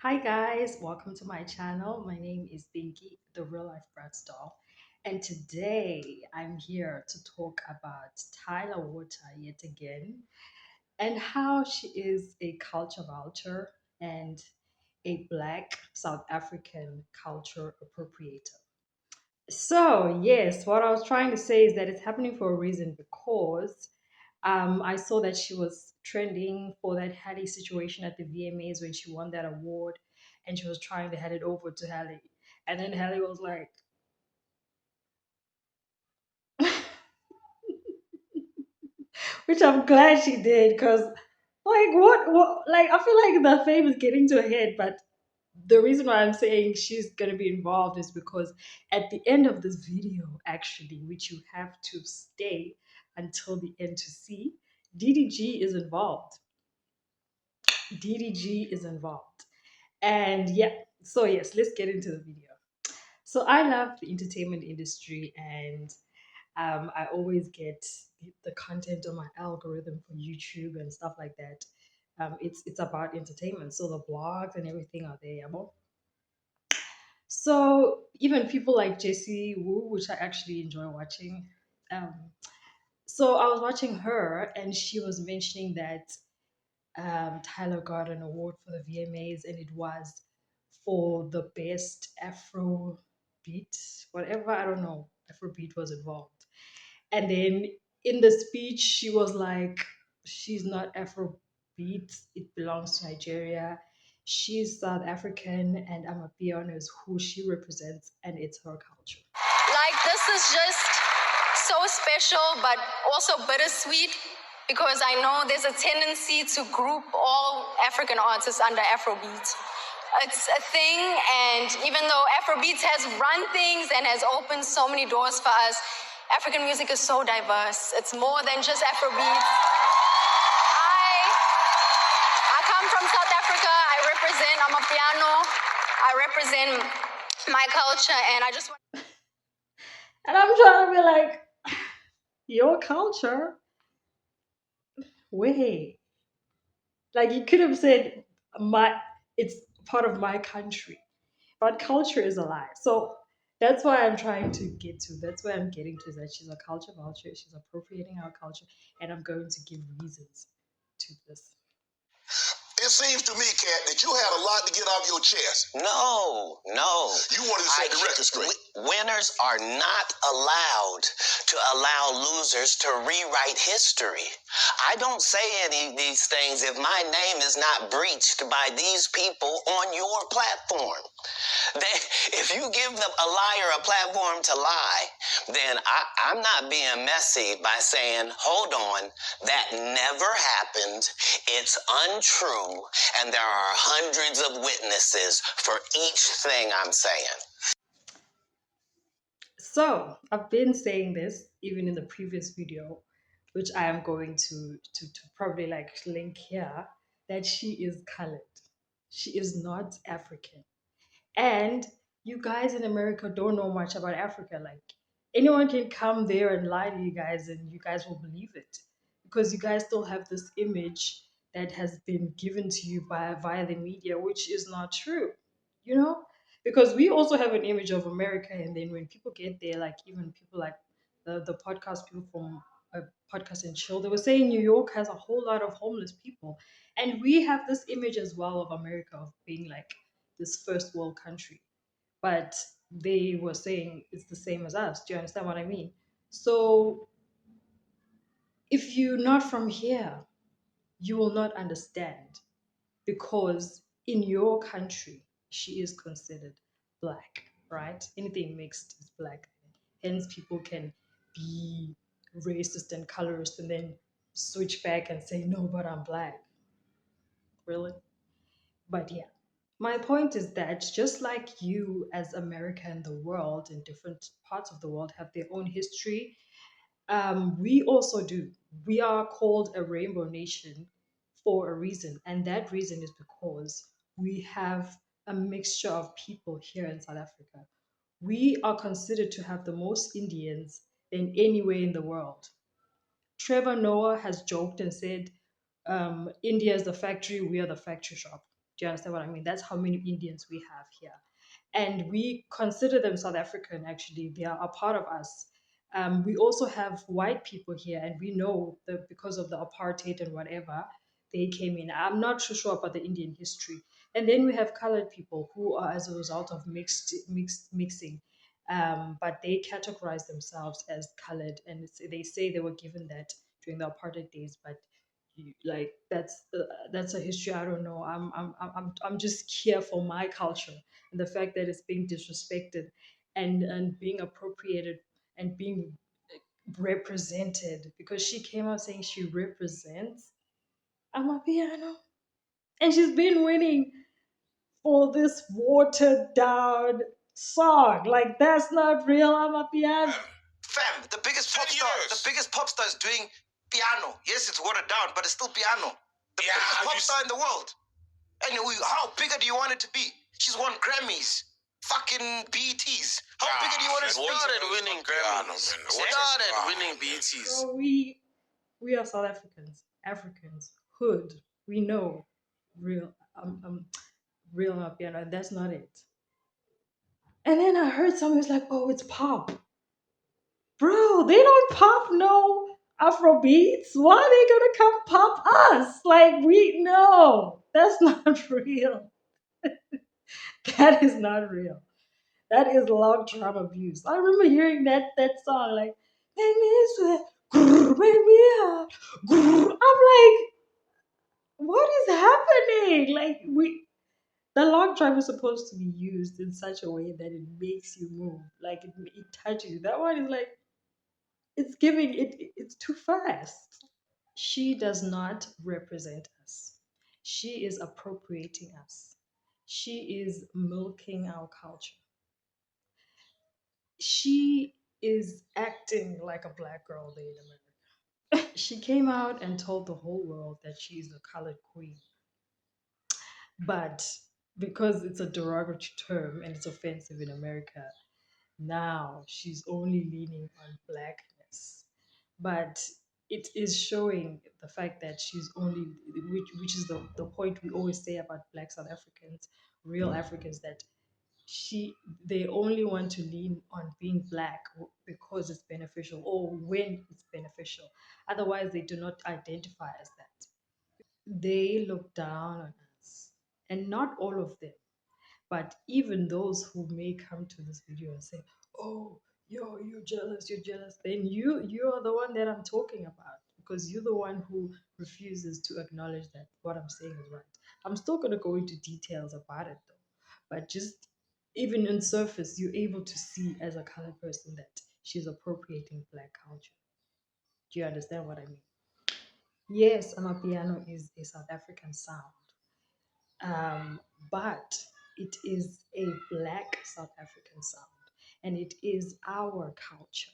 Hi guys, welcome to my channel. My name is Binky, the real life Bratz doll, and today I'm here to talk about Tyla Water yet again and how she is a culture vulture and a Black South African culture appropriator. So, yes, what I was trying to say is that it's happening for a reason because I saw that she was trending for that Halle situation at the VMAs when she won that award and she was trying to hand it over to Halle. And then Halle was like, which I'm glad she did because, like, like, I feel like the fame is getting to her head, but the reason why I'm saying she's going to be involved is because at the end of this video, actually, which you have to stay until the end to see, DDG is involved. DDG is involved. And yeah, so yes, let's get into the video. So I love the entertainment industry and I always get the content on my algorithm for YouTube and stuff like that. It's about entertainment. So the blogs and everything are there. So even people like Jessie Wu, which I actually enjoy watching. Um, so I was watching her, and she was mentioning that Tyler got an award for the VMAs, and it was for the best Afro beat, whatever, I don't know. Afro beat was involved. And then in the speech, she was like, she's not Afrobeat, it belongs to Nigeria. She's South African, and Amapiano is who she represents, and it's her culture. Like, this is just so special, but also bittersweet because I know there's a tendency to group all African artists under Afrobeat. It's a thing, and even though Afrobeat has run things and has opened so many doors for us, African music is so diverse. It's more than just Afrobeat. I come from South Africa. I'm a piano. I represent my culture, and I just want. And I'm trying to be like, your culture? Wait. Like you could have said my it's part of my country. But culture is a lie. So that's why I'm trying to get to. That's where I'm getting to is that she's a culture vulture. She's appropriating our culture, and I'm going to give reasons to this. It seems to me, Kat, that you had a lot to get off your chest. No. You wanted to set the record straight. Winners are not allowed to allow losers to rewrite history. I don't say any of these things if my name is not breached by these people on your platform. If you give a liar a platform to lie, then I'm not being messy by saying, hold on, that never happened, it's untrue, and there are hundreds of witnesses for each thing I'm saying. So I've been saying this even in the previous video, which I am going to probably like link here, that she is colored. She is not African. And you guys in America don't know much about Africa. Like anyone can come there and lie to you guys and you guys will believe it. Because you guys still have this image that has been given to you via the media, which is not true. You know? Because we also have an image of America, and then when people get there, like even people like the podcast people from podcast and chill, they were saying New York has a whole lot of homeless people. And we have this image as well of America of being like this first world country. But they were saying it's the same as us. Do you understand what I mean? So if you're not from here, you will not understand because in your country, she is considered black, right? Anything mixed is black. Hence, people can be racist and colorist and then switch back and say, no, but I'm black. Really? But yeah. My point is that just like you, as America and the world in different parts of the world have their own history, we also do. We are called a rainbow nation for a reason, and that reason is because we have a mixture of people here in South Africa. We are considered to have the most Indians than anywhere in the world. Trevor Noah has joked and said, India is the factory, we are the factory shop. Do you understand what I mean? That's how many Indians we have here. And we consider them South African, actually. They are a part of us. We also have white people here, and we know that because of the apartheid and whatever, they came in. I'm not too sure about the Indian history. And then we have colored people who are as a result of mixing. But they categorize themselves as colored, and they say they were given that during the apartheid days. But like that's a history I don't know. I'm just here for my culture, and the fact that it's being disrespected and being appropriated and being represented because she came out saying she represents Amapiano, and she's been winning for this watered down song. Like that's not real Amapiano. Fam, the biggest pop star is doing piano. Yes, it's watered down, but it's still piano. The biggest pop star in the world. And how bigger do you want it to be? She's won Grammys, fucking BETs. How bigger do you want it to be? Started winning Grammys. Started winning BETs. So we are South Africans, Africans, hood. We know real real Amapiano, and that's not it. And then I heard someone was like, "Oh, it's pop." Bro, they don't pop no Afro beats. Why are they gonna come pop us? Like we no, that's not real. That is not real. That is long term abuse. I remember hearing that song like make me sweat, grrr, make me hot. Grrr. I'm like, what is happening? Like the log drive is supposed to be used in such a way that it makes you move, like it touches you. That one is like it's too fast. She does not represent us. She is appropriating us. She is milking our culture. She is acting like a black girl there in America. She came out and told the whole world that she's a colored queen. But because it's a derogatory term and it's offensive in America, now she's only leaning on blackness. But it is showing the fact that she's only, which is the point we always say about black South Africans, real Africans, that she they only want to lean on being black because it's beneficial or when it's beneficial. Otherwise, they do not identify as that. They look down on us, and not all of them, but even those who may come to this video and say, "Oh, you're jealous, you're jealous," then you are the one that I'm talking about because you're the one who refuses to acknowledge that what I'm saying is right. I'm still gonna go into details about it though, but just even in surface, you're able to see as a colored person that she's appropriating black culture. Do you understand what I mean? Yes, Amapiano is a South African sound, um, but it is a black South African sound and it is our culture.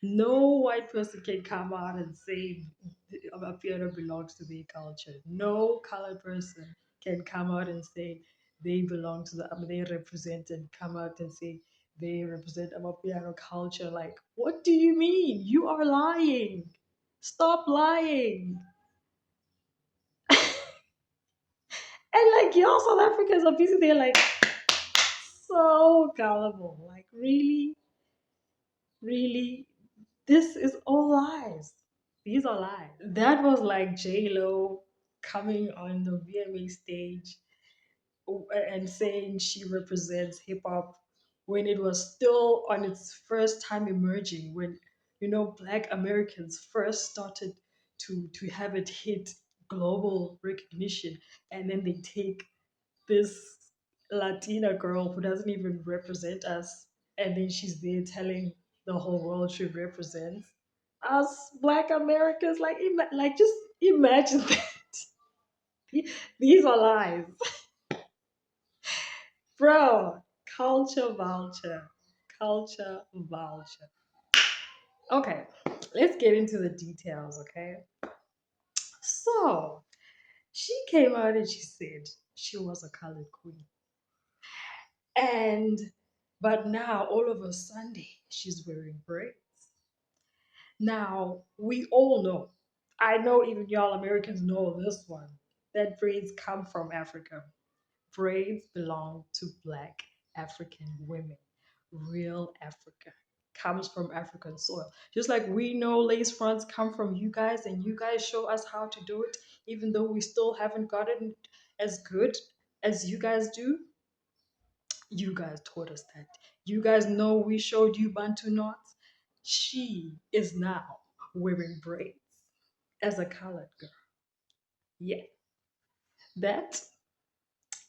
No white person can come out and say Amapiano belongs to their culture. No colored person can come out and say they belong to they represent and come out and say they represent Amapiano culture. Like, what do you mean? You are lying. Stop lying. And like y'all South Africans are busy, they're like so gullible. Like really, really, this is all lies. These are lies. That was like J Lo coming on the VMA stage and saying she represents hip hop when it was still on its first time emerging, when Black Americans first started to have it hit global recognition, and then they take this Latina girl who doesn't even represent us, and then she's there telling the whole world she represents us Black Americans. Like, like just imagine that. These are lies, bro. Culture vulture, culture vulture. Okay, let's get into the details. Okay, so she came out and she said she was a colored queen. And but now all of a sudden she's wearing braids. Now we all know. I know even y'all Americans know this one. that braids come from Africa. Braids belong to black African women. Real Africa comes from African soil. Just like we know lace fronts come from you guys and you guys show us how to do it, even though we still haven't gotten as good as you guys do. You guys taught us that. You guys know we showed you Bantu knots. She is now wearing braids as a colored girl. Yeah, that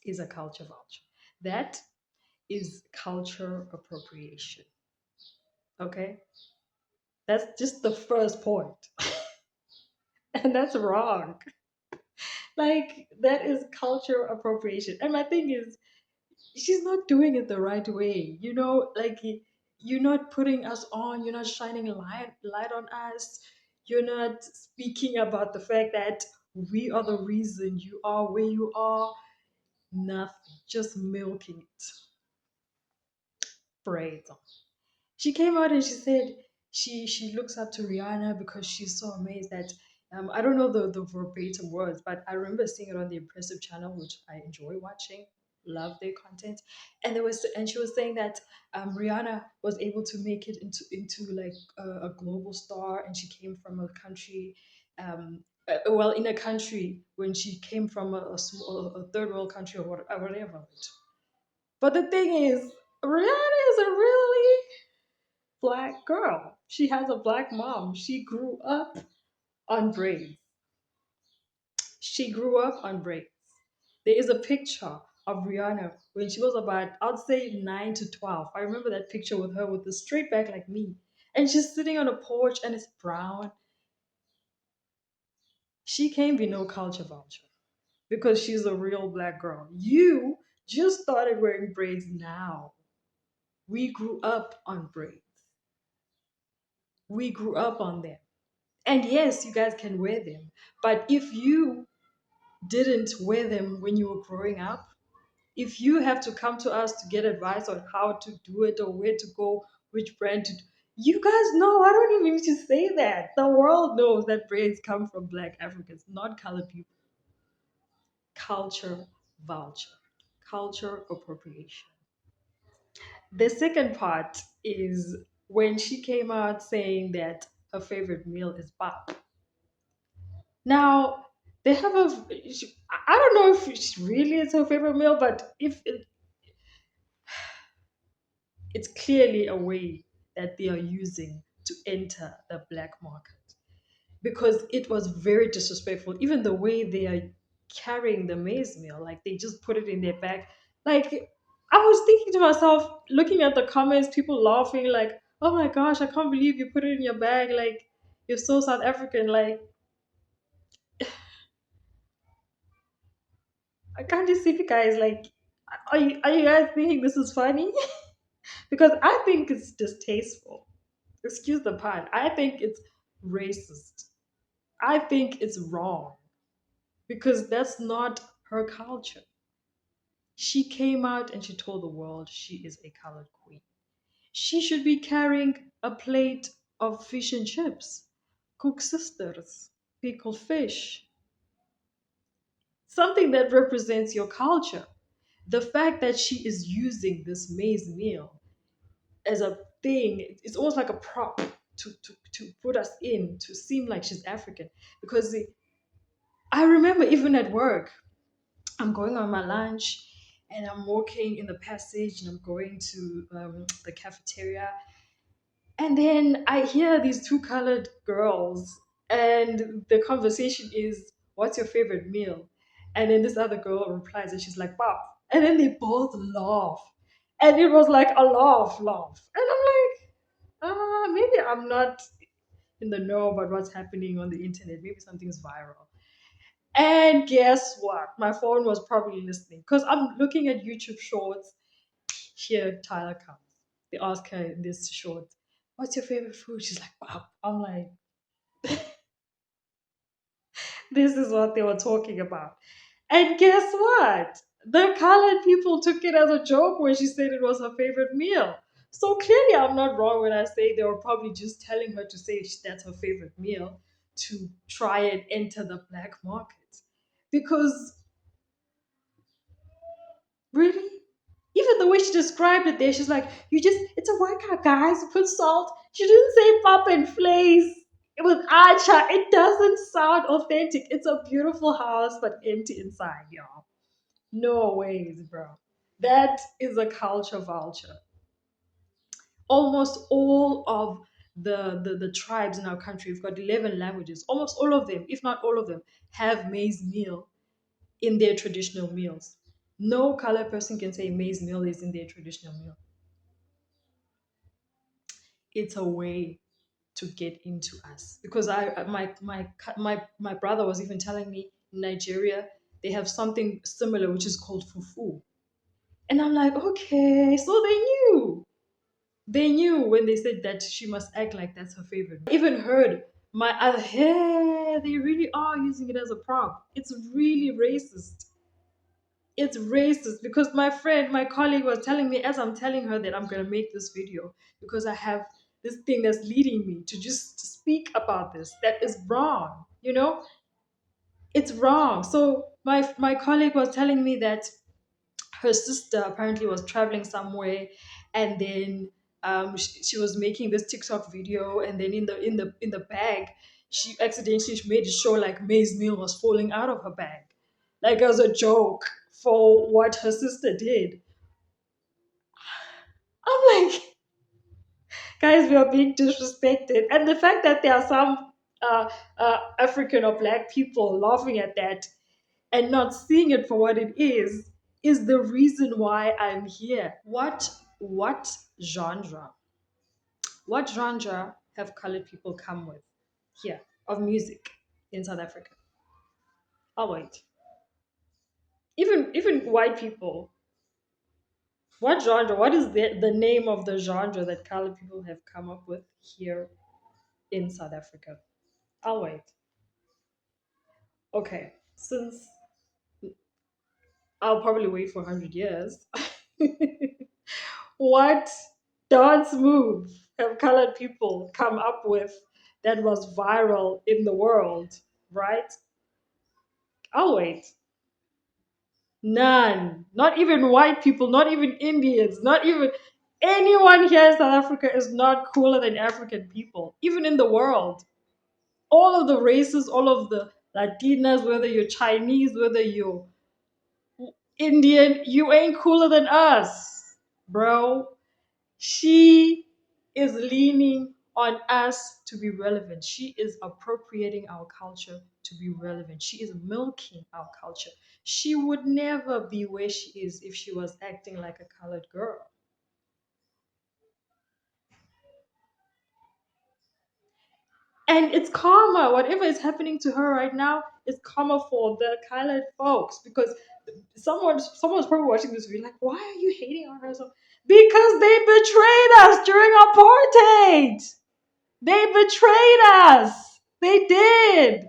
is a culture vulture. That is culture appropriation. Okay? That's just the first point. And that's wrong. Like, that is culture appropriation. And my thing is, she's not doing it the right way. Like, you're not putting us on, you're not shining light on us, you're not speaking about the fact that we are the reason you are where you are. Nothing. Just milking it. Braids on. She came out and she said she looks up to Rihanna because she's so amazed that I don't know the verbatim words, but I remember seeing it on the Impressive channel, which I enjoy watching, love their content, and she was saying that Rihanna was able to make it into like a global star, and she came from a country. Well, in a country when she came from a third world country or whatever. But the thing is, Rihanna is a really black girl. She has a black mom. She grew up on braids. She grew up on braids. There is a picture of Rihanna when she was about, I'd say 9 to 12. I remember that picture with her with the straight back like me. And she's sitting on a porch and it's brown. She can't be no culture vulture because she's a real black girl. You just started wearing braids now. We grew up on braids. We grew up on them. And yes, you guys can wear them. But if you didn't wear them when you were growing up, if you have to come to us to get advice on how to do it or where to go, which brand to, you guys know, I don't even need to say that. The world knows that braids come from black Africans, not colored people. Culture vulture, culture appropriation. The second part is when she came out saying that her favorite meal is pap. Now, they have a. I don't know if it really is her favorite meal, but if it's clearly a way that they are using to enter the black market because it was very disrespectful. Even the way they are carrying the maize meal, like they just put it in their bag. Like, I was thinking to myself, looking at the comments, people laughing, like, oh my gosh, I can't believe you put it in your bag. Like, you're so South African. Like, I can't just see you guys. Like, are you guys thinking this is funny? Because I think it's distasteful. Excuse the pun. I think it's racist. I think it's wrong because that's not her culture. She came out and she told the world she is a colored queen. She should be carrying a plate of fish and chips, cook sisters, pickled fish, something that represents your culture. The fact that she is using this maize meal as a thing, it's almost like a prop to put us in to seem like she's African. Because I remember even at work, I'm going on my lunch and I'm walking in the passage and I'm going to the cafeteria. And then I hear these two colored girls, and the conversation is, what's your favorite meal? And then this other girl replies, and she's like, wow. And then they both laugh. And it was like a laugh. And I'm like, maybe I'm not in the know about what's happening on the internet. Maybe something's viral. And guess what? My phone was probably listening because I'm looking at YouTube shorts. Here, Tyler comes. They ask her in this short, what's your favorite food? She's like, wow. I'm like, this is what they were talking about. And guess what? The colored people took it as a joke when she said it was her favorite meal. So clearly, I'm not wrong when I say they were probably just telling her to say that's her favorite meal to try and enter the black market. Because really, even the way she described it there, she's like, you just, it's a workout, guys. Put salt. She didn't say pop and flays. It was acha. It doesn't sound authentic. It's a beautiful house, but empty inside, y'all. No ways, bro. That is a culture vulture. Almost all of the tribes in our country, we've got 11 languages. Almost all of them, if not all of them, have maize meal in their traditional meals. No colored person can say maize meal is in their traditional meal. It's a way to get into us because my brother was even telling me in Nigeria they have something similar which is called fufu, and I'm like, okay, so they knew when they said that she must act like that's her favorite. I even heard my other, hey, they really are using it as a prop. It's really racist. It's racist because my friend, my colleague was telling me as I'm telling her that I'm going to make this video because I have this thing that's leading me to just speak about this that is wrong. It's wrong. So my colleague was telling me that her sister apparently was traveling somewhere, and then she was making this TikTok video, and then in the bag, she accidentally made it show like maize meal was falling out of her bag, like as a joke for what her sister did. I'm like, guys, we are being disrespected, and the fact that there are some African or black people laughing at that and not seeing it for what it is the reason why I'm here. What genre? What genre have colored people come with here of music in South Africa? Oh wait, even white people. What genre? What is the name of the genre that colored people have come up with here in South Africa? I'll wait. Okay, since I'll probably wait for 100 years. What dance move have colored people come up with that was viral in the world, right? I'll wait. None. Not even white people, not even Indians, not even anyone here in South Africa is not cooler than African people, even in the world. All of the races, all of the Latinas, whether you're Chinese, whether you're Indian, you ain't cooler than us, bro. She is leaning on us to be relevant. She is appropriating our culture to be relevant. She is milking our culture. She would never be where she is if she was acting like a colored girl. And it's karma. Whatever is happening to her right now is karma for the colored folks because someone's probably watching this video like, why are you hating on her so? Because they betrayed us during apartheid. They betrayed us. They did.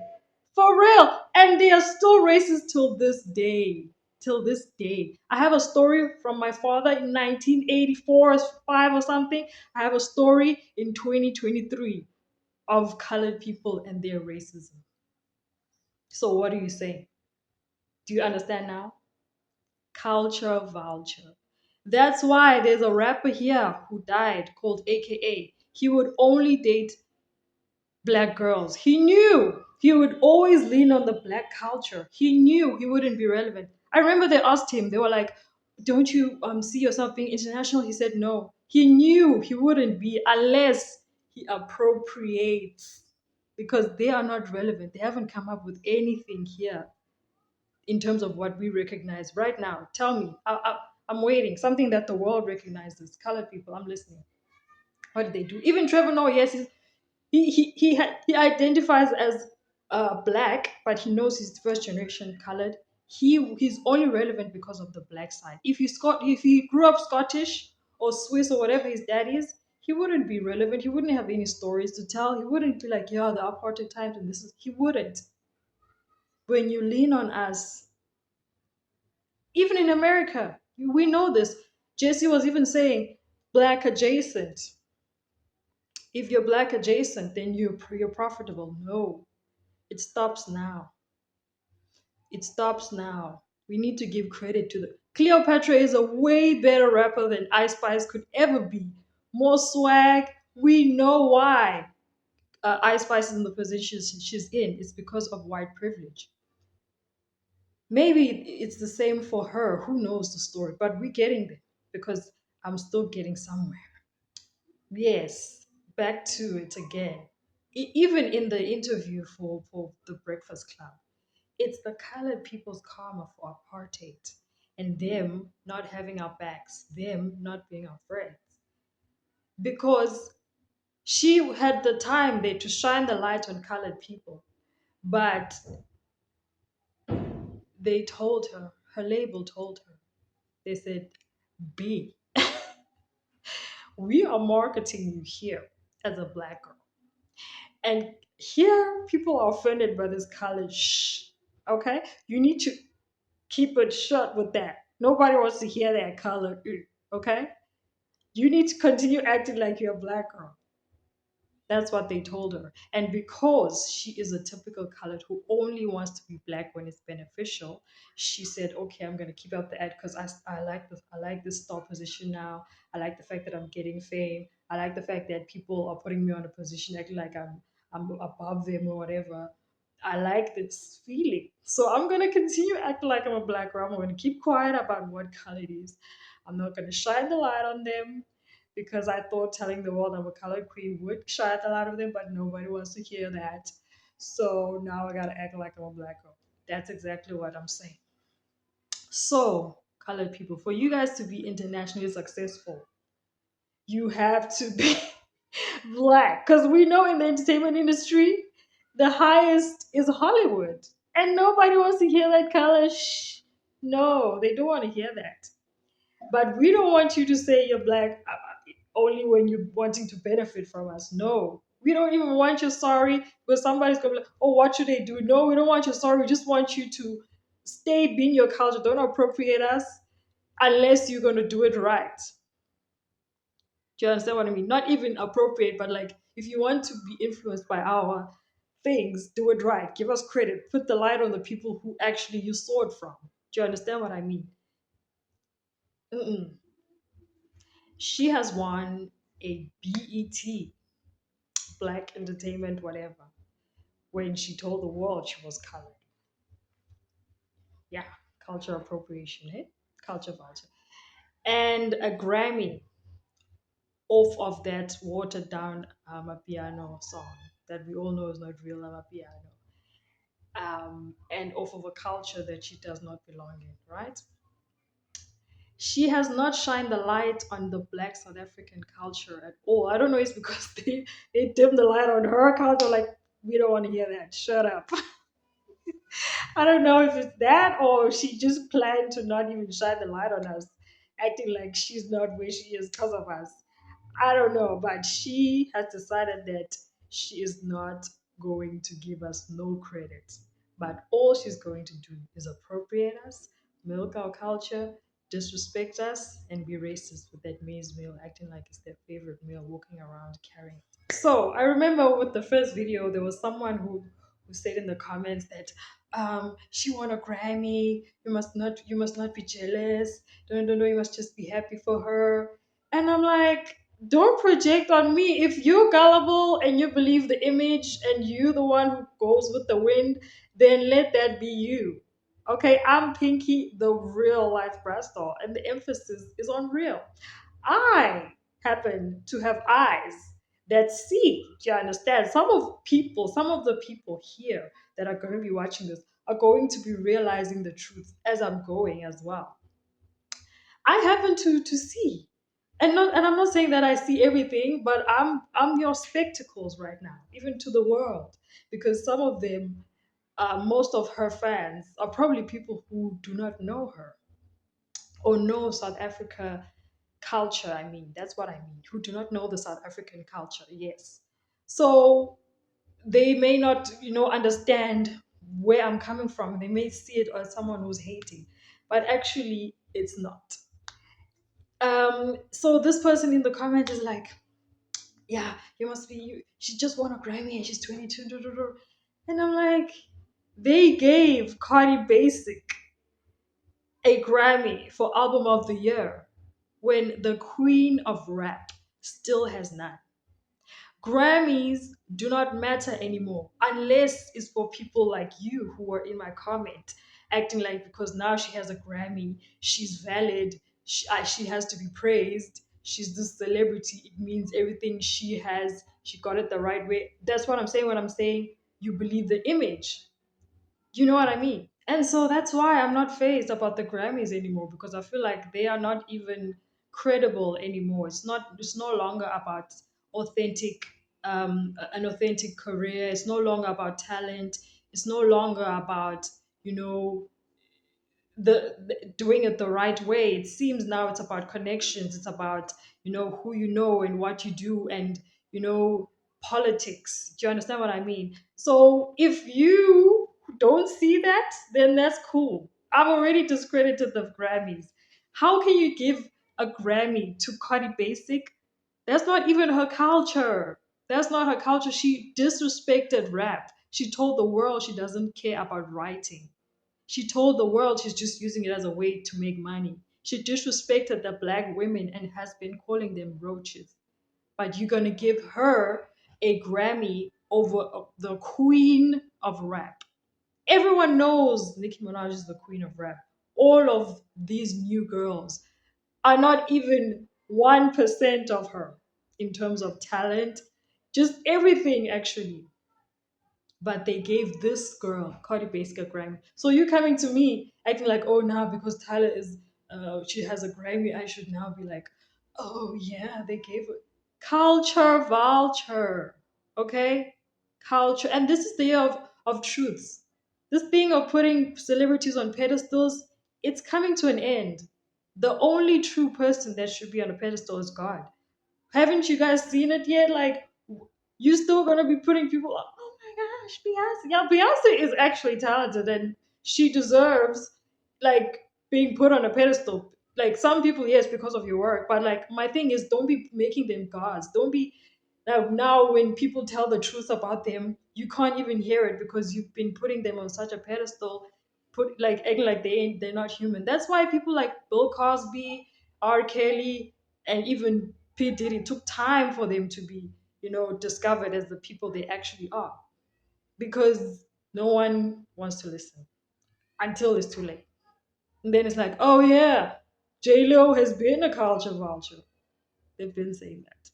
For real. And they are still racist till this day. Till this day. I have a story from my father in 1984 or 5 or something. I have a story in 2023 of colored people and their racism. So what do you say? Do you understand now? Culture vulture. That's why there's a rapper here who died called AKA. He would only date black girls. He knew he would always lean on the black culture. He knew he wouldn't be relevant. I remember they asked him, they were like, don't you see yourself being international? He said no. He knew he wouldn't be unless he appropriates because they are not relevant. They haven't come up with anything here in terms of what we recognize right now. Tell me. I'm waiting. Something that the world recognizes. Colored people, I'm listening. What did they do? Even Trevor Noah, yes, he identifies as black, but he knows he's first generation colored. He's only relevant because of the black side. If he grew up Scottish or Swiss or whatever his dad is, he wouldn't be relevant. He wouldn't have any stories to tell. He wouldn't be like, yeah, the apartheid times and this is. He wouldn't. When you lean on us, even in America, we know this. Jesse was even saying black adjacent. If you're black adjacent, then you're profitable. No, it stops now. It stops now. We need to give credit to the Cleopatra is a way better rapper than Ice Spice could ever be. More swag. We know why Ice Spice is in the position she's in. It's because of white privilege. Maybe it's the same for her. Who knows the story? But we're getting there because I'm still getting somewhere. Yes, back to it again. Even in the interview for the Breakfast Club, it's the colored people's karma for apartheid and them not having our backs, them not being our friends. Because she had the time there to shine the light on colored people, but they told her, her label told her, they said, B, we are marketing you here as a black girl. And here people are offended by this college. Shh. Okay? You need to keep it shut with that. Nobody wants to hear that color. Okay? You need to continue acting like you're a black girl. That's what they told her. And because she is a typical colored who only wants to be black when it's beneficial, she said, "Okay, I'm gonna keep up the ad because I like this. I like this star position now. I like the fact that I'm getting fame. I like the fact that people are putting me on a position acting like I'm above them or whatever. I like this feeling. So I'm gonna continue acting like I'm a black girl. I'm gonna keep quiet about what color it is. I'm not gonna shine the light on them because I thought telling the world I'm a colored queen would shut a lot of them, but nobody wants to hear that. So now I gotta act like I'm a black girl. That's exactly what I'm saying. So, colored people, for you guys to be internationally successful, you have to be black. Because we know in the entertainment industry, the highest is Hollywood. And nobody wants to hear that color. Shh. No, they don't want to hear that. But we don't want you to say you're black only when you're wanting to benefit from us. No. We don't even want your sorry because somebody's going to be like, oh, what should they do? No, we don't want your sorry. We just want you to stay being your culture. Don't appropriate us unless you're going to do it right. Do you understand what I mean? Not even appropriate, but like if you want to be influenced by our things, do it right. Give us credit. Put the light on the people who actually you saw it from. Do you understand what I mean? Mm-mm. She has won a BET, Black Entertainment, whatever, when she told the world she was colored. Yeah, culture appropriation, eh? Culture vulture. And a Grammy off of that watered down Piano song that we all know is not real Piano. And off of a culture that she does not belong in, right? She has not shined the light on the black South African culture at all. I don't know, it's because they dim the light on her culture, like, we don't want to hear that. Shut up. I don't know if it's that or she just planned to not even shine the light on us, acting like she's not where she is because of us. I don't know, but she has decided that she is not going to give us no credit. But all she's going to do is appropriate us, milk our culture, disrespect us, and be racist with that maize meal, acting like it's their favorite meal, walking around carrying it. So I remember with the first video, there was someone who said in the comments that she won a Grammy. You must not be jealous. Don't, you must just be happy for her. And I'm like, don't project on me. If you're gullible and you believe the image and you the one who goes with the wind, then let that be you. Okay, I'm Pinky, the real life brass doll, and the emphasis is on real. I happen to have eyes that see. Do you understand? Some of the people here that are going to be watching this are going to be realizing the truth as I'm going as well. I happen to see. And I'm not saying that I see everything, but I'm your spectacles right now, even to the world. Because some of them, most of her fans are probably people who do not know her or know South Africa culture. I mean, that's what I mean, who do not know the South African culture. Yes. So they may not, understand where I'm coming from. They may see it as someone who's hating, but actually it's not. So this person in the comment is like, yeah, you must be you. She just won a Grammy and she's 22. And I'm like, They gave Cardi Basic a Grammy for Album of the Year when the Queen of Rap still has none. Grammys do not matter anymore unless it's for people like you who were in my comment acting like because now she has a Grammy, she's valid, she has to be praised, she's this celebrity, it means everything she has, she got it the right way. That's what I'm saying when I'm saying you believe the image. You know what I mean? And so that's why I'm not phased about the Grammys anymore because I feel like they are not even credible anymore. It's no longer about authentic an authentic career. It's no longer about talent. It's no longer about, you know, the doing it the right way. It seems now it's about connections. It's about, you know, who you know and what you do and, you know, politics. Do you understand what I mean? So if you don't see that, then that's cool. I've already discredited the Grammys. How can you give a Grammy to Cardi Basic? That's not even her culture. That's not her culture. She disrespected rap. She told the world she doesn't care about writing. She told the world she's just using it as a way to make money. She disrespected the black women and has been calling them roaches. But you're going to give her a Grammy over the queen of rap. Everyone knows Nicki Minaj is the queen of rap. All of these new girls are not even 1% of her in terms of talent, just everything actually, but they gave this girl, Cardi B, a Grammy. So you coming to me acting like, oh, now because Tyler is, she has a Grammy, I should now be like, oh yeah, they gave her culture vulture, okay, culture, and this is the year of truths. This thing of putting celebrities on pedestals, it's coming to an end. The only true person that should be on a pedestal is God. Haven't you guys seen it yet? Like, you still gonna be putting people up? Oh my gosh, Beyonce! Yeah, Beyonce is actually talented, and she deserves like being put on a pedestal. Like some people, yes, because of your work, but like my thing is, don't be making them gods. Don't be now when people tell the truth about them, you can't even hear it because you've been putting them on such a pedestal, put like acting like they're not human. That's why people like Bill Cosby, R. Kelly, and even P. Diddy took time for them to be, you know, discovered as the people they actually are. Because no one wants to listen until it's too late. And then it's like, oh yeah, J Lo has been a culture vulture. They've been saying that.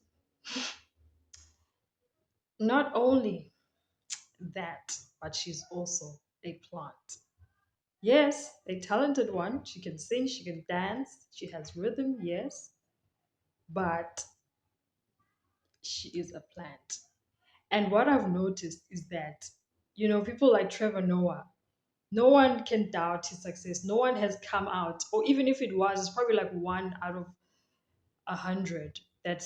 Not only that, but she's also a plant. Yes, a talented one. She can sing, she can dance, she has rhythm, yes, but she is a plant. And what I've noticed is that, you know, people like Trevor Noah, no one can doubt his success. No one has come out, or even if it was, it's probably like one out of 100 that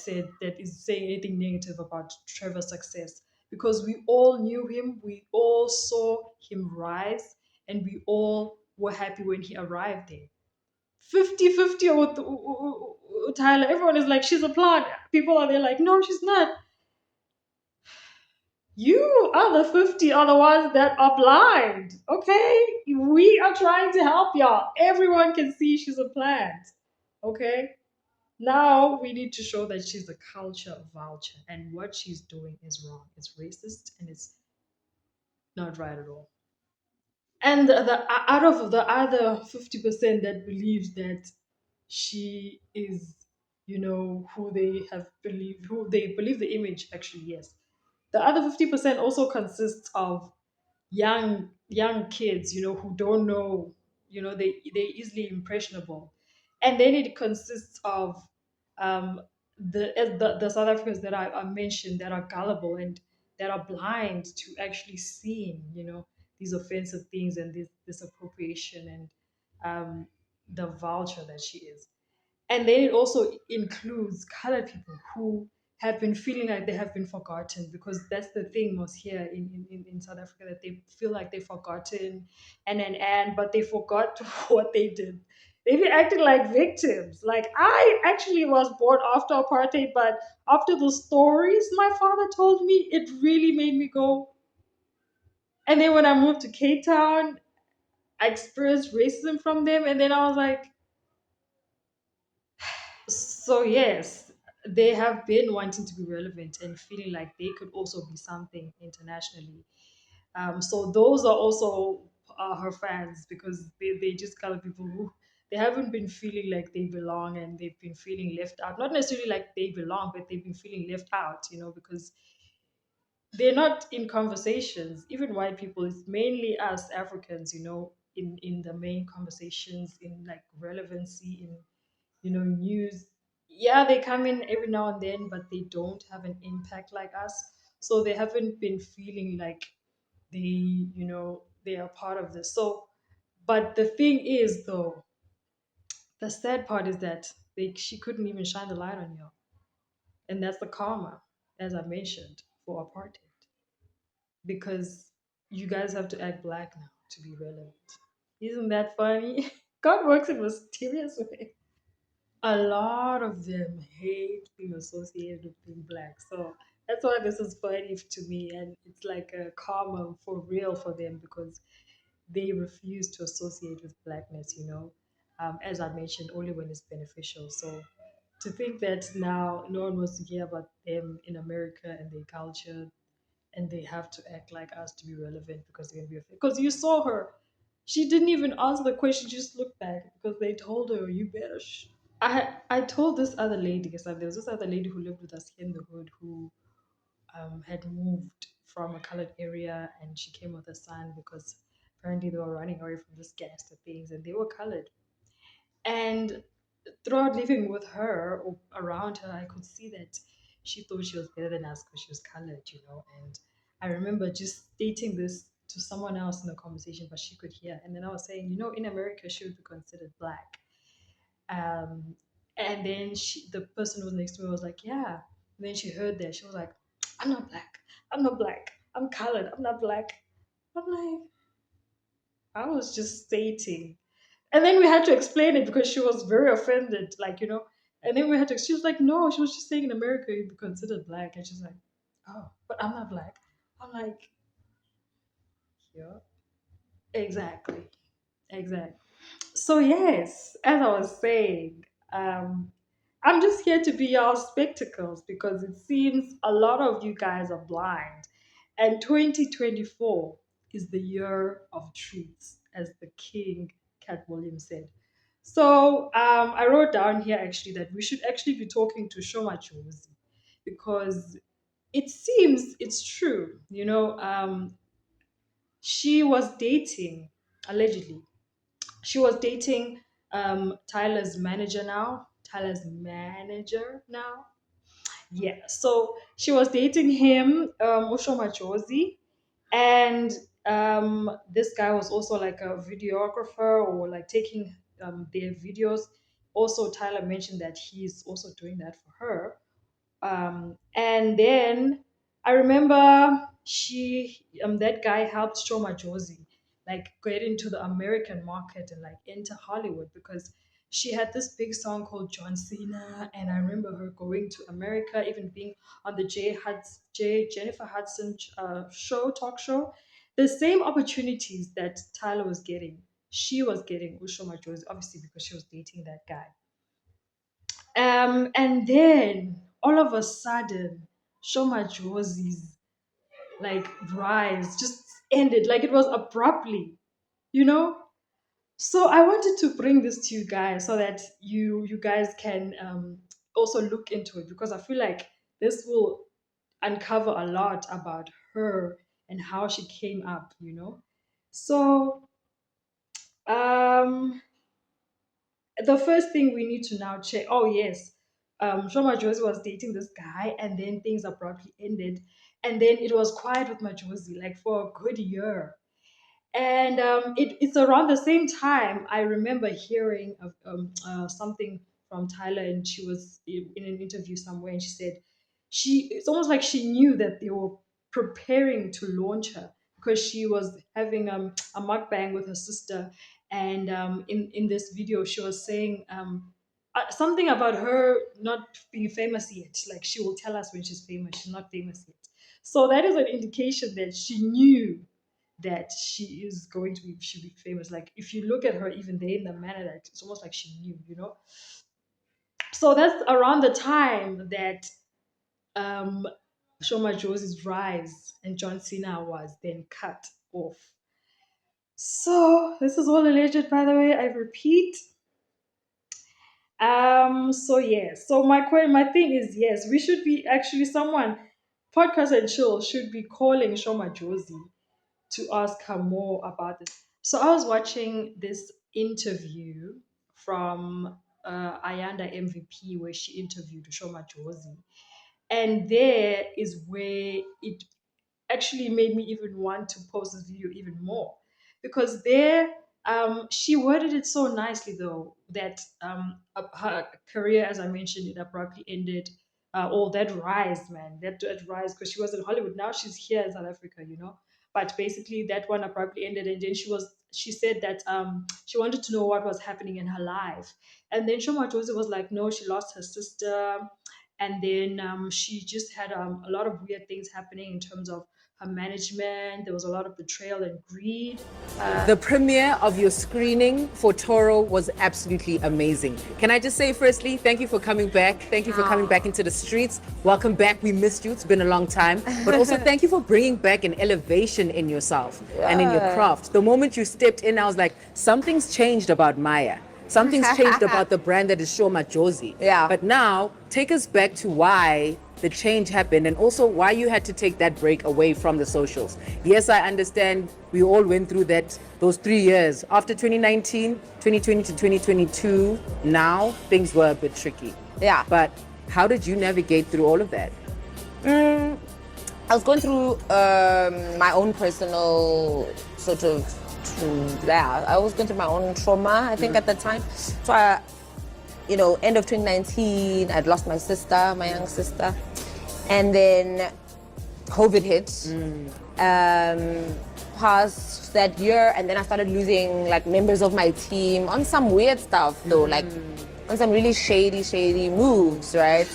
is saying anything negative about Trevor's success because we all knew him, we all saw him rise, and we all were happy when he arrived there. 50-50 with Tyler. Everyone is like, she's a plant. People are there like, no, she's not. You other 50 are the ones that are blind. Okay? We are trying to help y'all. Everyone can see she's a plant. Okay? Now we need to show that she's a culture vulture and what she's doing is wrong. It's racist and it's not right at all. And out of the other 50% that believes that she is, you know, who they believe the image actually, yes. The other 50% also consists of young kids, you know, who don't know, you know, they're easily impressionable, and then it consists of the South Africans that I mentioned that are gullible and that are blind to actually seeing, you know, these offensive things and this appropriation and the vulture that she is. And then it also includes colored people who have been feeling like they have been forgotten because that's the thing was here in South Africa that they feel like they're forgotten and but they forgot what they did. They be acting like victims. Like I actually was born after apartheid, but after the stories my father told me, it really made me go, And then when I moved to Cape Town, I experienced racism from them. And then I was like, so yes, they have been wanting to be relevant and feeling like they could also be something internationally. So those are also her fans because they just kind of people who they haven't been feeling like they belong and they've been feeling left out. Not necessarily like they belong, but they've been feeling left out, because they're not in conversations. Even white people, it's mainly us Africans, in the main conversations, in like relevancy, in news. Yeah, they come in every now and then, but they don't have an impact like us. So they haven't been feeling like they are part of this. So, but the thing is, though, the sad part is that she couldn't even shine the light on you, and that's the karma, as I mentioned, for apartheid, because you guys have to act black now to be relevant. Isn't that funny? God works in mysterious ways. A lot of them hate being associated with being black. So that's why this is funny to me. And it's like a karma for real for them because they refuse to associate with blackness, as I mentioned, only when it's beneficial. So to think that now no one wants to hear about them in America and their culture, and they have to act like us to be relevant because they're gonna be because you saw her. She didn't even answer the question, she just looked back because they told her, you better I told this other lady because there was this other lady who lived with us here in the hood who had moved from a colored area, and she came with her son because apparently they were running away from this gangster things and they were colored. And throughout living with her or around her, I could see that she thought she was better than us because she was colored. And I remember just stating this to someone else in the conversation, but she could hear. And then I was saying, in America, she would be considered black. Um, and then the person who was next to me was like, yeah. And then she heard that. She was like, I'm not black. I'm not black. I'm colored. I'm not black. I'm like, I was just stating. And then we had to explain it because she was very offended, And then she was like, no, she was just saying in America you'd be considered black. And she's like, oh, but I'm not black. I'm like, yeah, exactly. Exactly. So yes, as I was saying, um, I'm just here to be your spectacles because it seems a lot of you guys are blind, and 2024 is the year of truth, as the King Cat Williams said. So I wrote down here actually that we should actually be talking to Sho Madjozi because it seems it's true. She was dating allegedly she was dating Tyler's manager now. Tyler's manager now. Yeah. So she was dating him, Sho Madjozi, and this guy was also like a videographer or like taking their videos. Also, Tyler mentioned that he's also doing that for her. And then I remember that guy helped Sho Madjozi like get into the American market and like enter Hollywood because she had this big song called John Cena, and I remember her going to America, even being on the Jennifer Hudson talk show. The same opportunities that Tyler was getting, she was getting with Sho Madjozi, obviously because she was dating that guy. And then all of a sudden, Sho Madjozi's like rise just ended, like it was abruptly, you know. So I wanted to bring this to you guys so that you guys can also look into it because I feel like this will uncover a lot about her and how she came up. So um the first thing we need to now check. Oh yes, Sho Madjozi was dating this guy, and then things abruptly ended, and then it was quiet with Madjozi like for a good year. And it's around the same time I remember hearing of something from Tyler, and she was in an interview somewhere, and she said it's almost like she knew that they were preparing to launch her because she was having a mukbang with her sister, and in this video she was saying something about her not being famous yet. Like she will tell us when she's famous. She's not famous yet. So that is an indication that she knew that she is going to be should be famous. Like if you look at her even there in the manner that it's almost like she knew, you know. So that's around the time that um Sho Madjozi's rise and John Cena was then cut off. So this is all alleged, by the way. I repeat. So yes. So my thing is yes, we should be actually someone podcast and chill should be calling Sho Madjozi to ask her more about this. So I was watching this interview from Ayanda MVP where she interviewed Sho Madjozi, and there is where it actually made me even want to post this video even more because there she worded it so nicely though that her career, as I mentioned, it abruptly ended. All that rise, man, that rise, because she was in Hollywood, now she's here in South Africa, you know. But basically that one abruptly ended, and then she said that she wanted to know what was happening in her life. And then Shoma Josie was like, no, she lost her sister, and then she just had a lot of weird things happening in terms of her management. There was a lot of betrayal and greed. The premiere of your screening for Toro was absolutely amazing. Can I just say, firstly, thank you for coming back. Thank you for coming back into the streets. Welcome back. We missed you. It's been a long time. But also, thank you for bringing back an elevation in yourself and in your craft. The moment you stepped in, I was like, something's changed about Maya. Something's changed about the brand that is Sho Madjozi. Yeah. But now, take us back to why the change happened and also why you had to take that break away from the socials. Yes, I understand we all went through those 3 years. After 2019, 2020 to 2022, now things were a bit tricky. Yeah. But how did you navigate through all of that? I was going through my own personal sort of, I was going through my own trauma, I think, at the time. So, end of 2019, I'd lost my sister, my young sister. And then COVID hit. Past that year, and then I started losing like members of my team on some weird stuff though, like on some really shady moves, right?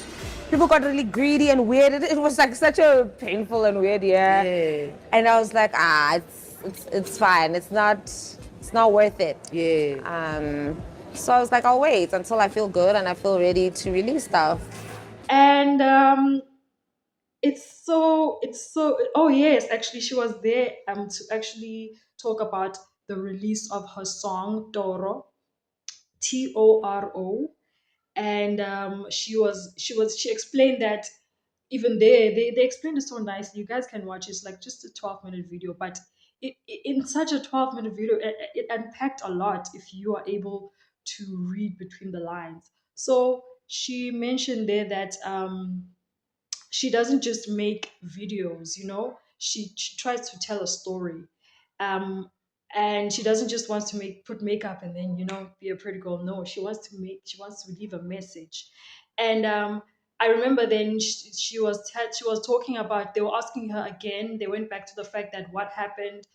People got really greedy and weird. It was like such a painful and weird year. Yeah. And I was like, it's fine. It's not worth it. Yeah. So I was like, I'll wait until I feel good and I feel ready to release stuff. And it's so oh yes, actually she was there to actually talk about the release of her song Toro, Toro. And she explained that even there they explained it so nicely. You guys can watch it. It's like just a 12-minute video, but in such a 12-minute video it unpacked a lot if you are able to read between the lines. So she mentioned there that she doesn't just make videos, you know. She tries to tell a story. um and she doesn't just want to put makeup and then, you know, be a pretty girl. No, she wants to leave a message. And I remember then she was talking about, they were asking her again, they went back to the fact that what happened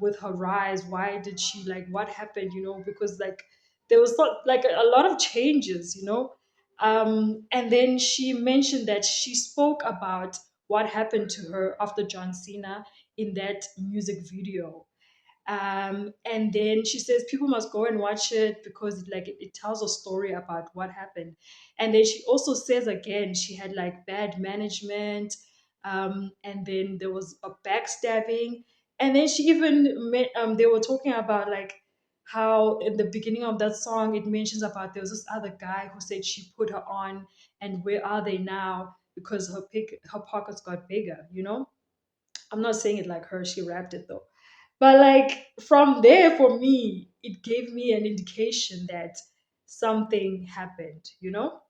with her rise, why did she, like, what happened, you know, because like there was not like a lot of changes, you know. And then she mentioned that she spoke about what happened to her after John Cena in that music video. And then she says people must go and watch it because it tells a story about what happened. And then she also says again she had like bad management, and then there was a backstabbing. And then she even they were talking about like how in the beginning of that song it mentions about there was this other guy who said she put her on, and where are they now because her pockets got bigger, you know. I'm not saying it like her, she rapped it though. But like from there, for me, it gave me an indication that something happened, you know?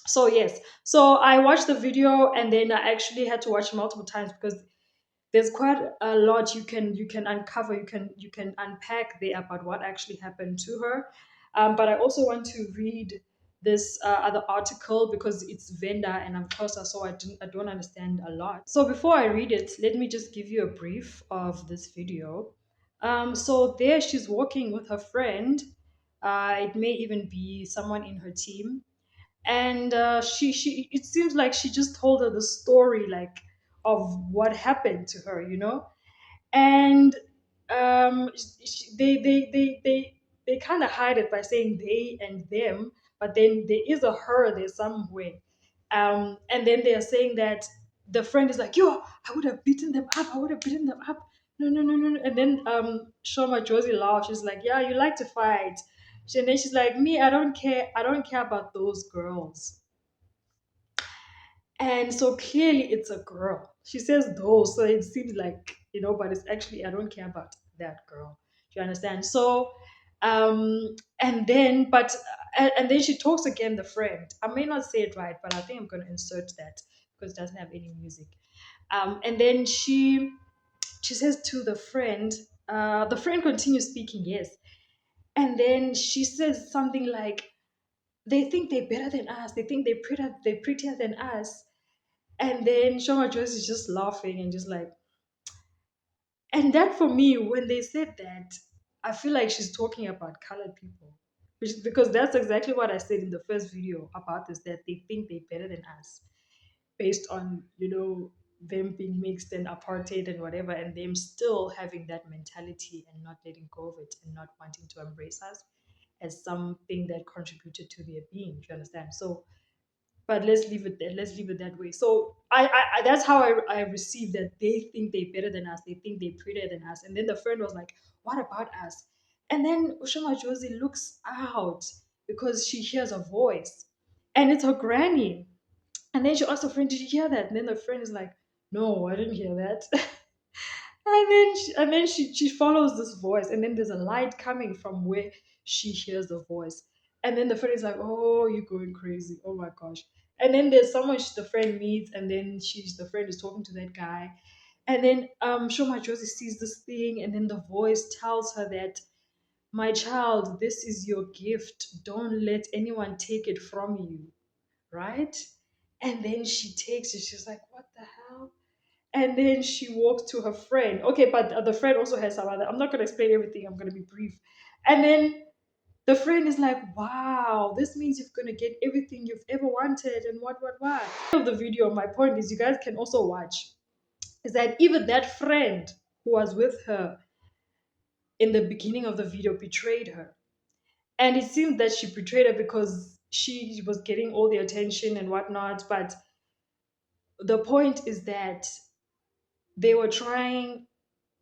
So yes. So I watched the video and then I actually had to watch it multiple times because there's quite a lot you can uncover, you can unpack there about what actually happened to her. But I also want to read this other article because it's vendor and I'm closer, so I don't understand a lot. So before I read it, let me just give you a brief of this video. So there she's walking with her friend. It may even be someone in her team, and she it seems like she just told her the story like of what happened to her, you know. And they kind of hide it by saying they and them, but then there is a her there somewhere. And then they are saying that the friend is like, yo, I would have beaten them up, I would have beaten them up. No, no, no, no, no. And then Sho Madjozi laughs. She's like, yeah, you like to fight. And then she's like, me, I don't care. I don't care about those girls. And so clearly it's a girl. She says those, so it seems like, but it's actually, I don't care about that girl. Do you understand? So, and then, and then she talks again, the friend. I may not say it right, but I think I'm going to insert that because it doesn't have any music. And then she says to the friend continues speaking, yes. And then she says something like, they think they're better than us. They think they're prettier than us. And then Shoma Joyce is just laughing and just like, and that for me, when they said that, I feel like she's talking about colored people. Because that's exactly what I said in the first video about this, that they think they're better than us based on, them being mixed and apartheid and whatever, and them still having that mentality and not letting go of it and not wanting to embrace us as something that contributed to their being. Do you understand? So but let's leave it there. Let's leave it that way. So that's how I received that they think they're better than us. They think they're prettier than us. And then the friend was like, what about us? And then Ushama Josie looks out because she hears a voice and it's her granny. And then she asked her friend, did you hear that? And then the friend is like, no, I didn't hear that. And then she follows this voice, and then there's a light coming from where she hears the voice. And then the friend is like, oh, you're going crazy. Oh my gosh. And then there's someone the friend meets, and then the friend is talking to that guy. And then Shoma Josie sees this thing, and then the voice tells her that, my child, this is your gift. Don't let anyone take it from you. Right? And then she takes it. She's like, what the hell? And then she walks to her friend. Okay, but the friend also has some other. I'm not going to explain everything. I'm going to be brief. And then the friend is like, wow, this means you're going to get everything you've ever wanted and what. Of the video, my point is, you guys can also watch, is that even that friend who was with her in the beginning of the video betrayed her. And it seems that she betrayed her because she was getting all the attention and whatnot. But the point is that they were trying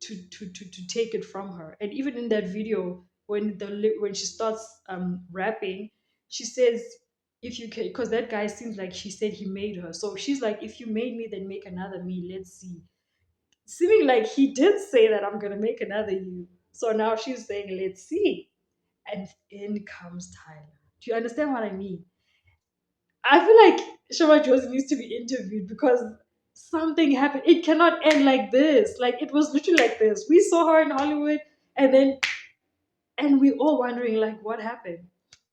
to take it from her. And even in that video, when she starts rapping, she says, if you can, because that guy seems like she said he made her, so she's like, if you made me, then make another me, let's see. Seeming like he did say that, I'm gonna make another you. So now she's saying, let's see. And in comes Tyler. Do you understand what I mean? I feel like Shoma Jones needs to be interviewed because something happened. It cannot end like this. Like, it was literally like this. We saw her in Hollywood, and we all wondering like what happened.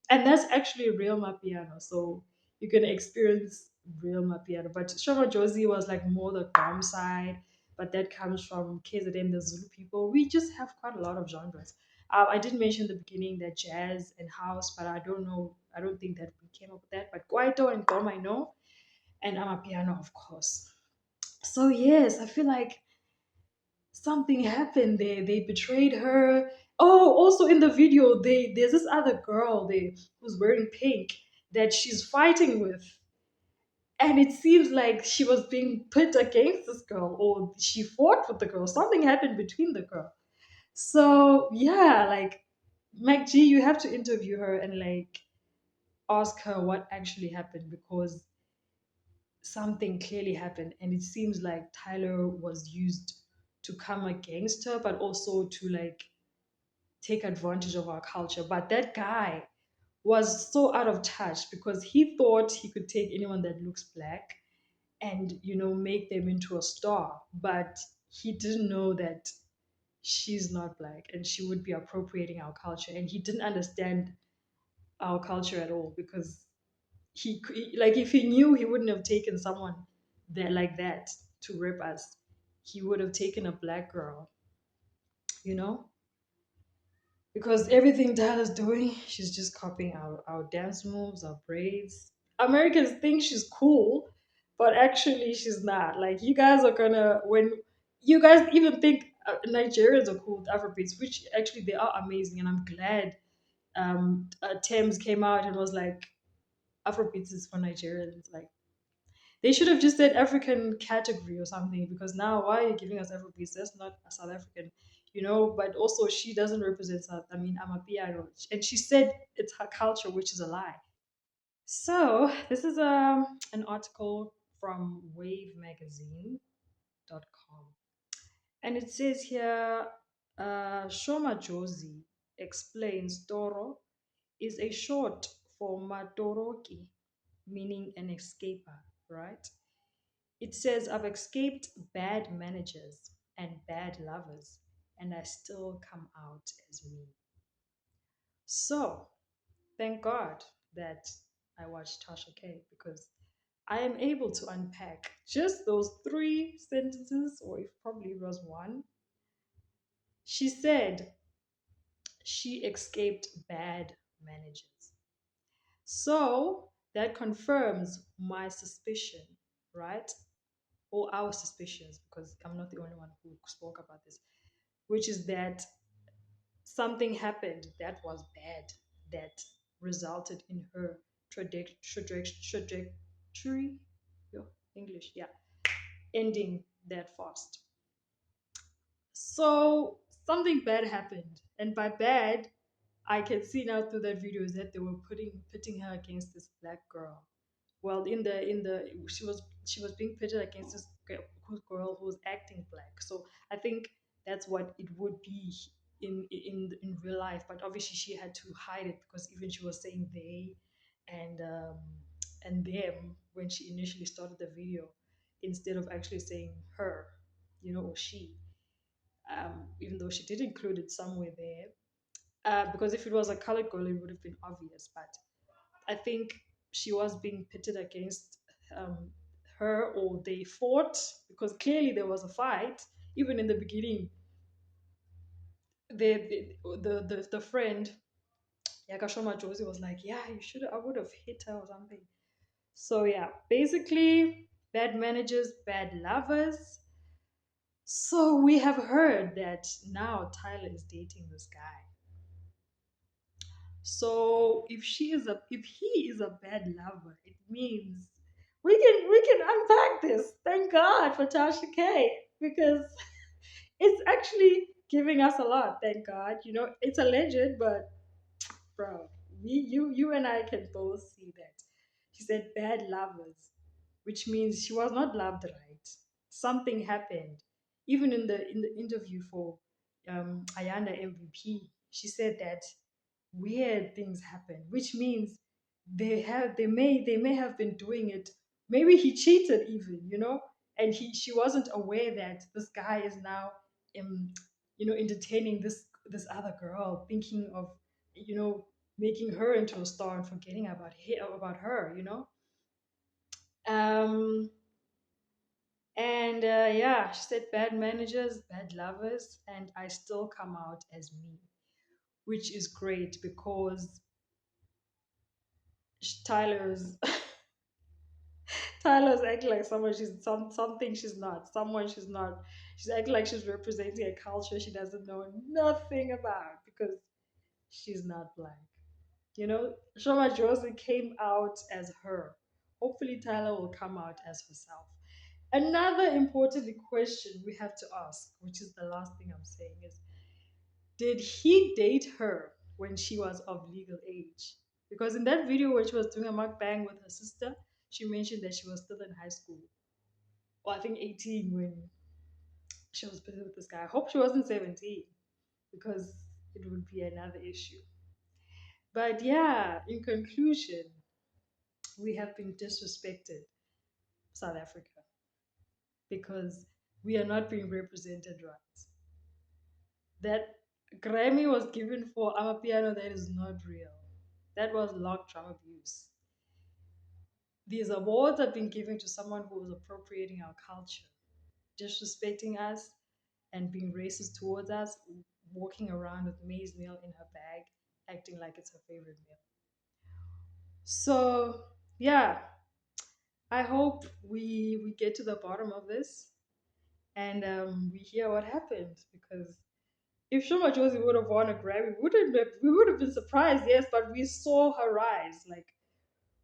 And that's actually real Mapiano. So you're gonna experience real Mapiano. But Shoma Josie was like more the calm side, but that comes from KZN, the Zulu people. We just have quite a lot of genres. I did mention in the beginning that jazz and house, but I don't know. I don't think that we came up with that. But Kwaito and Gom, I know, and Amapiano, of course. So yes, I feel like something happened there. They betrayed her. Oh, also in the video, there's this other girl there who's wearing pink that she's fighting with. And it seems like she was being put against this girl, or she fought with the girl. Something happened between the girl. So yeah, like Mac G, you have to interview her and like ask her what actually happened, because something clearly happened, and it seems like Tyler was used to come against her, but also to like take advantage of our culture. But that guy was so out of touch because he thought he could take anyone that looks black and make them into a star, but he didn't know that she's not black and she would be appropriating our culture, and he didn't understand our culture at all, because like, if he knew, he wouldn't have taken someone that like that to rip us. He would have taken a black girl, you know because everything Tyler's doing, she's just copying our dance moves, our braids. Americans think she's cool, but actually she's not. Like, you guys are gonna, when you guys even think Nigerians are called Afrobeats, which actually they are amazing, and I'm glad Thames came out and was like, Afrobeats is for Nigerians. Like, they should have just said African category or something, because now why are you giving us Afrobeats? That's not a South African, you know. But also, she doesn't represent South. I mean, I'm a piano, and she said it's her culture, which is a lie. So this is an article from wavemagazine.com, and it says here, Sho Madjozi explains Toro is a short for Matoroki, meaning an escaper, right? It says, I've escaped bad managers and bad lovers, and I still come out as me. So, thank God that I watched Tasha K, because I am able to unpack just those three sentences, or if probably it was one. She said she escaped bad managers. So that confirms my suspicion, right? Or our suspicions, because I'm not the only one who spoke about this, which is that something happened that was bad, that resulted in her trajectory, yo, English, yeah, ending that fast. So something bad happened, and by bad, I can see now through that video is that they were pitting her against this black girl. Well, in the she was being pitted against this girl who was acting black. So I think that's what it would be in real life. But obviously she had to hide it, because even she was saying they and them when she initially started the video, instead of actually saying her, or she. Even though she did include it somewhere there, because if it was a colored girl, it would have been obvious. But I think she was being pitted against um, her, or they fought, because clearly there was a fight. Even in the beginning, the friend Yakashoma Josie was like, "Yeah, you should. I would have hit her or something." So yeah, basically, bad managers, bad lovers. So we have heard that now Tyler is dating this guy. So if he is a bad lover, it means we can unpack this. Thank God for Tasha K, because it's actually giving us a lot. Thank God. It's a legend, but bro, you and I can both see that. She said bad lovers, which means she was not loved right. Something happened. Even in the interview for Ayanda MVP, she said that weird things happen, which means they may have been doing it. Maybe he cheated even, and she wasn't aware that this guy is now um, entertaining this other girl, thinking of making her into a star and forgetting about her, um and yeah, she said bad managers, bad lovers, and I still come out as me, which is great, because Tyler's Tyler's acting like someone something she's not, someone she's not. She's acting like she's representing a culture she doesn't know nothing about, because she's not black. Shoma Josie came out as her. Hopefully, Tyler will come out as herself. Another important question we have to ask, which is the last thing I'm saying, is, did he date her when she was of legal age? Because in that video where she was doing a mukbang with her sister, she mentioned that she was still in high school. Or I think 18 when she was busy with this guy. I hope she wasn't 17, because it would be another issue. But yeah, in conclusion, we have been disrespected, South Africa, because we are not being represented right. That Grammy was given for Amapiano, that is not real. That was locked drum abuse. These awards are being given to someone who is appropriating our culture, disrespecting us, and being racist towards us, walking around with maize meal in her bag, acting like it's her favorite meal. So yeah, I hope we get to the bottom of this, and we hear what happened. Because if Sho Madjozi would have won a Grammy, we would have been surprised, yes, but we saw her rise. Like,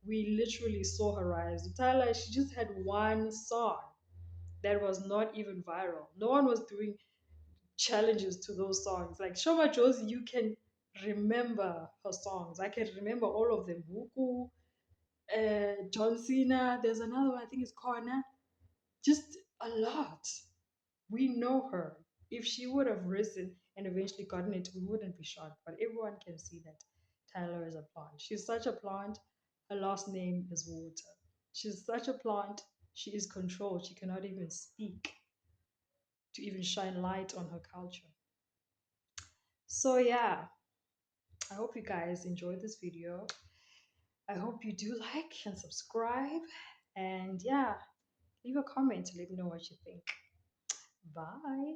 we literally saw her rise. Tyla, she just had one song that was not even viral. No one was doing challenges to those songs. Like Sho Madjozi, you can remember her songs. I can remember all of them. Huku, John Cena. There's another one. I think it's Corner. Just a lot. We know her. If she would have risen and eventually gotten it, we wouldn't be shocked. But everyone can see that Tyler is a plant. She's such a plant. Her last name is Water. She's such a plant. She is controlled. She cannot even speak to even shine light on her culture. So yeah, I hope you guys enjoyed this video. I hope you do like and subscribe. And yeah, leave a comment to let me know what you think. Bye.